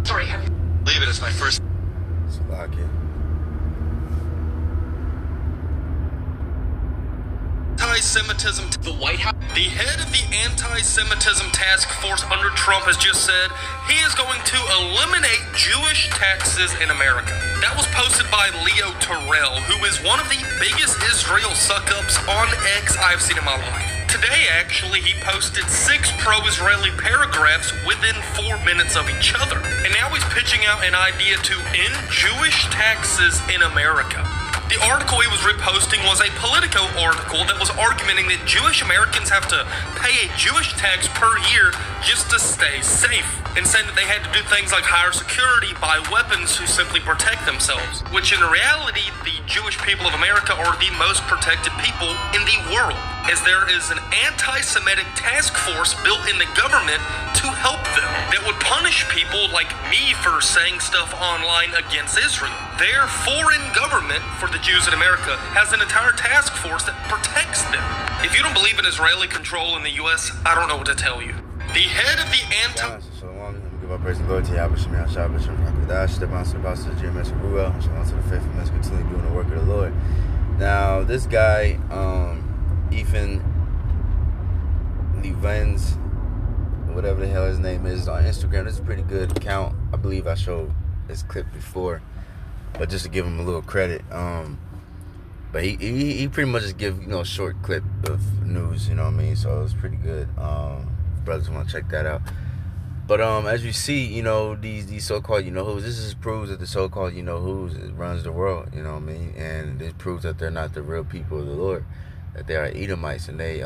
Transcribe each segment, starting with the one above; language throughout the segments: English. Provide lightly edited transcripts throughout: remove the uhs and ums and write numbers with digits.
Sorry, have you... Leave it, it's my first... Slovakia. Anti-Semitism. The White House. The head of the Anti-Semitism Task Force under Trump has just said he is going to eliminate Jewish taxes in America. That was posted by Leo Terrell, who is one of the biggest Israel suck-ups on X I've seen in my life. Today, actually, he posted 6 pro-Israeli paragraphs within 4 minutes of each other. And now he's pitching out an idea to end Jewish taxes in America. The article he was reposting was a Politico article that was arguing that Jewish Americans have to pay a Jewish tax per year just to stay safe, and saying that they had to do things like hire security, buy weapons to simply protect themselves, which in reality, the Jewish people of America are the most protected people in the world, as there is an anti-Semitic task force built in the government to help them that would punish people like me for saying stuff online against Israel. Their foreign government for the Jews in America has an entire task force that protects them. If you don't believe in Israeli control in the U.S., I don't know what to tell you. The head of the Shalom, give our praise and glory to Yahweh Shem Yahshua B'Shem HaKadosh, step on to the apostle of GMS Ruel, shalom to the faithful men, continue doing the work of the Lord. Now, this guy, Ethan Levens, whatever the hell his name is, on Instagram. This is a pretty good account. I believe I showed this clip before, but just to give him a little credit, but he pretty much just give, a short clip of news, you know what I mean? So it's pretty good. Brothers want to check that out. But as you see, these so-called who's, this just proves that the so-called who's runs the world, you know what I mean? And this proves that they're not the real people of the Lord, that they are Edomites, and they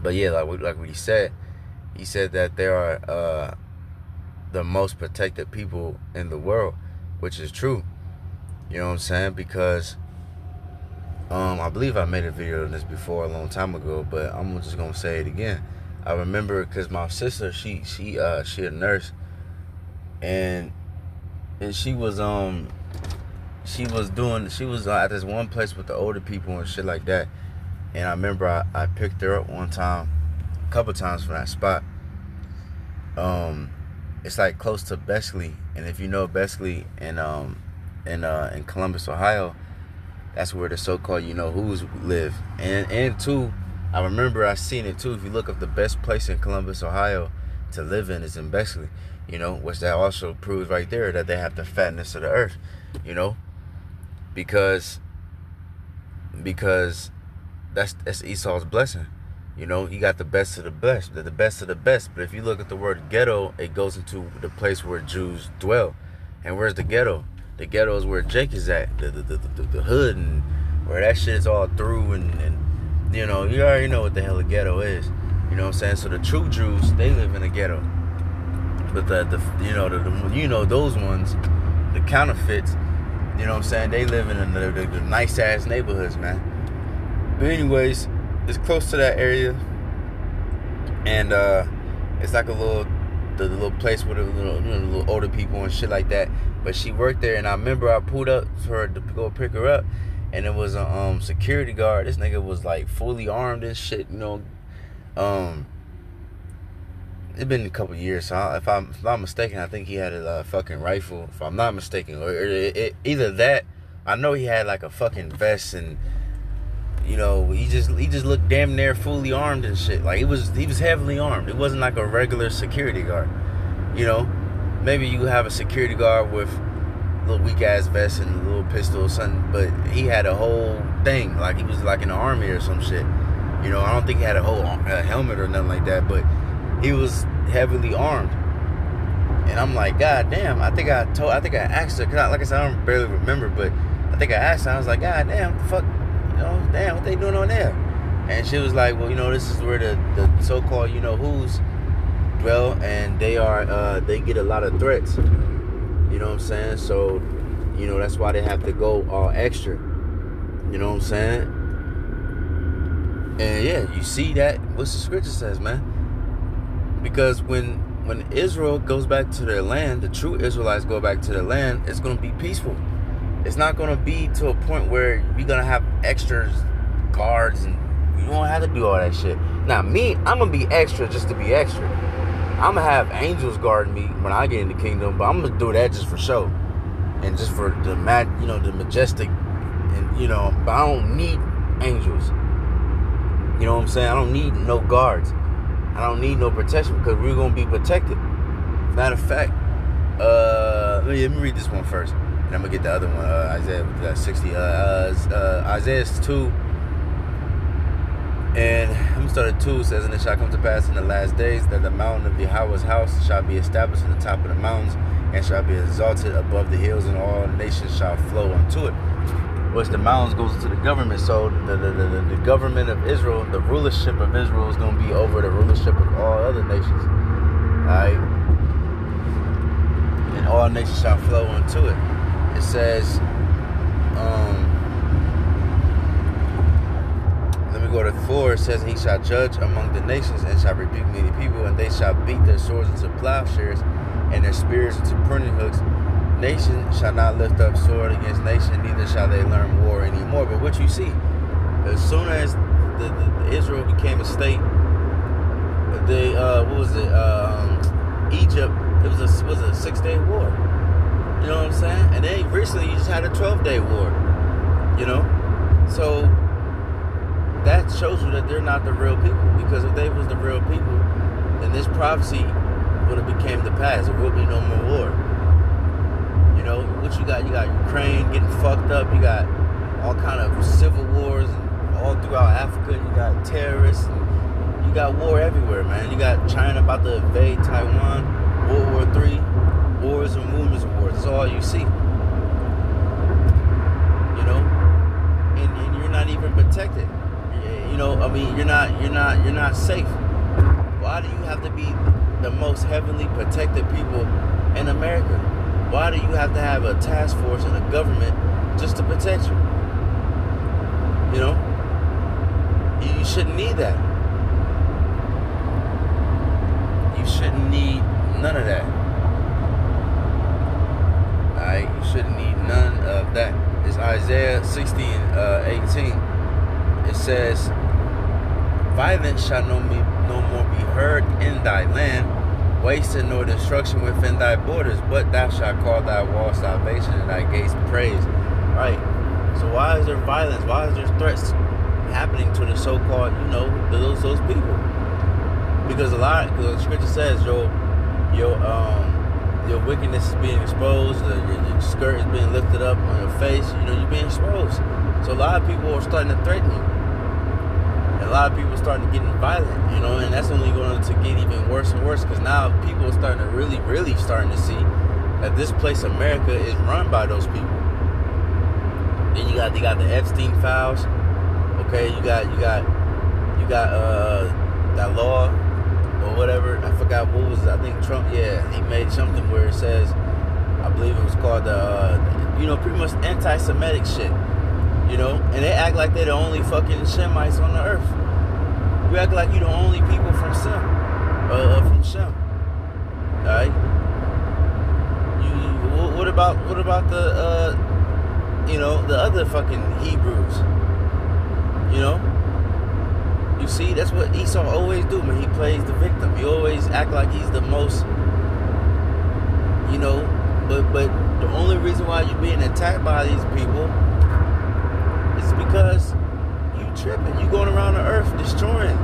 but yeah, like what he said that they are the most protected people in the world, which is true. You know what I'm saying? Because I believe I made a video on this before a long time ago, but I'm just gonna say it again. I remember because my sister, she a nurse, and she was at this one place with the older people and shit like that. And I remember I picked her up one time, a couple times from that spot. It's like close to Beckley, and if you know Beckley in Columbus, Ohio, that's where the so-called who's live. And too, I remember I seen it too. If you look up the best place in Columbus, Ohio to live in is in Beckley, which that also proves right there that they have the fatness of the earth, because that's Esau's blessing. He got the best of the best, the best of the best. But if you look at the word ghetto, it goes into the place where Jews dwell. And where's the ghetto? The ghetto is where Jake is at, the hood, and where that shit is all through, and you already know what the hell a ghetto is. You know what I'm saying? So the true Jews, they live in a ghetto. But those ones, the counterfeits, you know what I'm saying? They live in the nice ass neighborhoods, man. But anyways, it's close to that area, and it's like the little place with the little older people and shit like that. But she worked there, and I remember I pulled up for her to go pick her up, and it was a security guard. This nigga was like fully armed and shit, It's been a couple years, so if I'm not mistaken, I think he had a fucking rifle, if I'm not mistaken, or either that. I know he had like a fucking vest, and he just looked damn near fully armed and shit. Like he was heavily armed. It wasn't like a regular security guard. Maybe you have a security guard with a little weak ass vest and a little pistol or something, but he had a whole thing, like he was like in the army or some shit. I don't think he had a whole helmet or nothing like that, but he was heavily armed. And I'm like, God damn, I think I asked her, cause like I said, I don't barely remember, but I think I asked her, I was like, God damn, what the fuck, damn, what they doing on there? And she was like, well, this is where the so-called, who's dwell, and they get a lot of threats. You know what I'm saying? So, that's why they have to go all extra. You know what I'm saying? And yeah, you see that, what the scripture says, man. Because when Israel goes back to their land, the true Israelites go back to their land, it's going to be peaceful. It's not going to be to a point where you're going to have extras, guards, and you don't have to do all that shit. Now, me, I'm going to be extra just to be extra. I'm gonna have angels guard me when I get in the kingdom, but I'm gonna do that just for show and just for the the majestic, and but I don't need angels. You know what I'm saying? I don't need no guards. I don't need no protection because we're gonna be protected. Matter of fact, let me read this one first, and I'm gonna get the other one. Isaiah 60. Isaiah 2. And I'm gonna start at 2. It says, "And it shall come to pass in the last days that the mountain of Yahweh's house shall be established in the top of the mountains, and shall be exalted above the hills, and all nations shall flow unto it." Which the mountains goes into the government. So the government of Israel, the rulership of Israel, is gonna be over the rulership of all other nations. Alright? And all nations shall flow unto it. It says, let me go to 4. It says, "He shall judge among the nations, and shall rebuke many people, and they shall beat their swords into plowshares, and their spears into pruning hooks. Nation shall not lift up sword against nation, neither shall they learn war anymore." But what you see, as soon as the Israel became a state, they Egypt, it was a 6-day war. You know what I'm saying? And then recently you just had a 12-day war. So that shows you that they're not the real people. Because if they was the real people, then this prophecy would have became the past. There will be no more war. What you got? You got Ukraine getting fucked up. You got all kind of civil wars all throughout Africa. You got terrorists. You got war everywhere, man. You got China about to invade Taiwan. World War III. Wars and rumors of wars. That's all you see. And you're not even protected. You're not safe. Why do you have to be the most heavily protected people in America? Why do you have to have a task force and a government just to protect you? You shouldn't need that. You shouldn't need none of that. Alright, you shouldn't need none of that. It's Isaiah 60:18. It says, "Violence shall no more be heard in thy land, wasted nor destruction within thy borders, but thou shalt call thy wall salvation and thy gates praise." Right. So why is there violence? Why is there threats happening to the so-called, those people? Because the scripture says your wickedness is being exposed, your skirt is being lifted up on your face, you're being exposed. So a lot of people are starting to threaten you. And a lot of people are starting to get violent, and that's only going to get even worse and worse, because now people are starting to really starting to see that this place, America, is run by those people. Then you got the Epstein files. Okay, you got that law or whatever. I forgot what was it. I think Trump. Yeah, he made something where it says, I believe it was called pretty much anti-Semitic shit. And they act like they're the only fucking Shemites on the earth. We act like you the only people from Shem. Alright? What about the the other fucking Hebrews? You see, that's what Esau always do, man. He plays the victim. He always act like he's the most, but the only reason why you're being attacked by these people is because you tripping. You going around the earth destroying.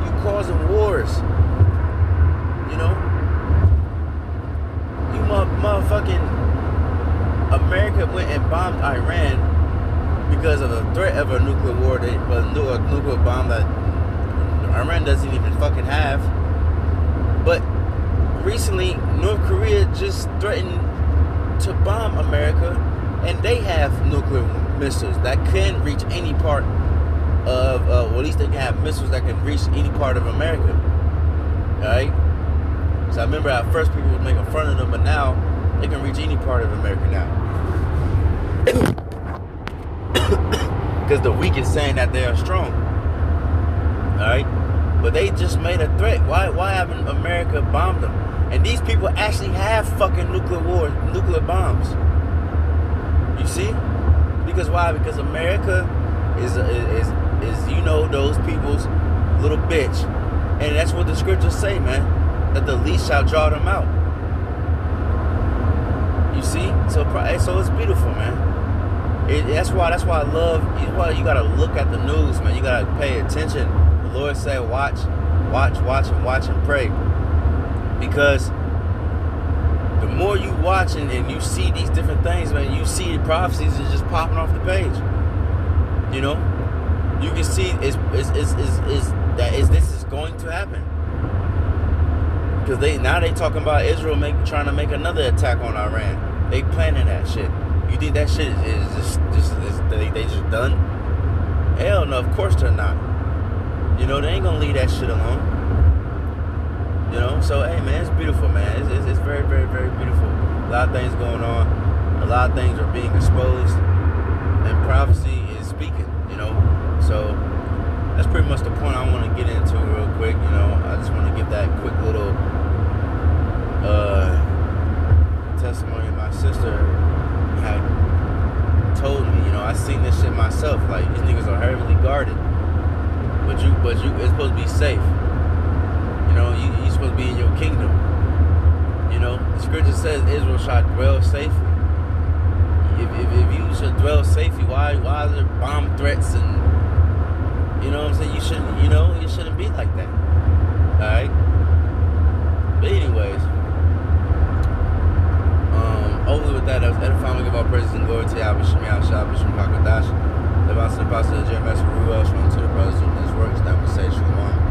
You causing wars. You motherfucking America went and bombed Iran because of the threat of a nuclear war, a nuclear bomb that Iran doesn't even fucking have. But recently, North Korea just threatened to bomb America, and they have nuclear missiles that can reach any part of, well, at least they can have missiles that can reach any part of America. Alright? So I remember at first people were making fun of them, but now they can reach any part of America now. Because the weak is saying that they are strong. Alright? But they just made a threat. Why haven't America bombed them? And these people actually have fucking nuclear bombs. You see? Because why? Because America is those people's little bitch. And that's what the scriptures say, man. that the least shall draw them out. You see? So it's beautiful, man. That's why I love. Well, you gotta look at the news, man. You gotta pay attention. The Lord said, watch and pray, because the more you watch and you see these different things, man, you see the prophecies is just popping off the page. You know, you can see this is going to happen, because they talking about Israel trying to make another attack on Iran. They planning that shit. You think that shit is they just done? Hell no, of course they're not. You know, they ain't gonna leave that shit alone. You know, so hey man, it's beautiful, man. It's very, very, very beautiful. A lot of things going on. A lot of things are being exposed, and prophecy is speaking. You know, so that's pretty much the point I want to get into real quick. You know, I just want to give that quick little testimony. My sister had told me, you know, I seen this shit myself. Like, these niggas are heavily guarded, but you, it's supposed to be safe. You know, you supposed to be in your kingdom. You know, the scripture says Israel shall dwell safely. If you should dwell safely, why are there bomb threats and, you know what I'm saying? You shouldn't be like that. All right. But anyways, hopefully with that, I was edifying. We give all praises and glory to Yahweh Shem Yahshua B'Shem HaKadosh. The Apostle Jeremiah Ruel, showing to the brothers doing his works. That would say Shalom.